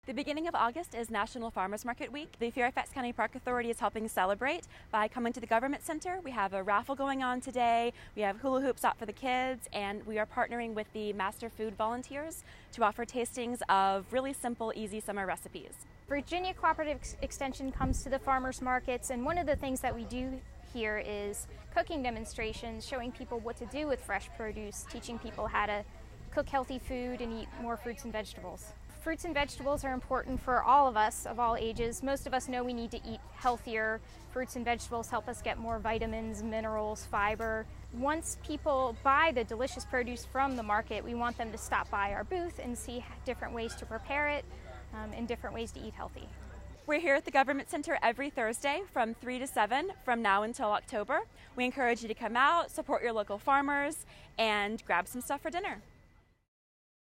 The beginning of August is National Farmers Market Week. The Fairfax County Park Authority is helping celebrate by coming to the Government Center. We have a raffle going on today. We have hula hoops out for the kids, and we are partnering with the Master Food Volunteers to offer tastings of really simple, easy summer recipes. Virginia Cooperative Extension comes to the farmers markets, and one of the things that we do here is cooking demonstrations, showing people what to do with fresh produce, teaching people how to cook healthy food and eat more fruits and vegetables. Fruits and vegetables are important for all of us of all ages. Most of us know we need to eat healthier. Fruits and vegetables help us get more vitamins, minerals, fiber. Once people buy the delicious produce from the market, we want them to stop by our booth and see different ways to prepare it and different ways to eat healthy. We're here at the Government Center every Thursday from 3 to 7 from now until October. We encourage you to come out, support your local farmers, and grab some stuff for dinner.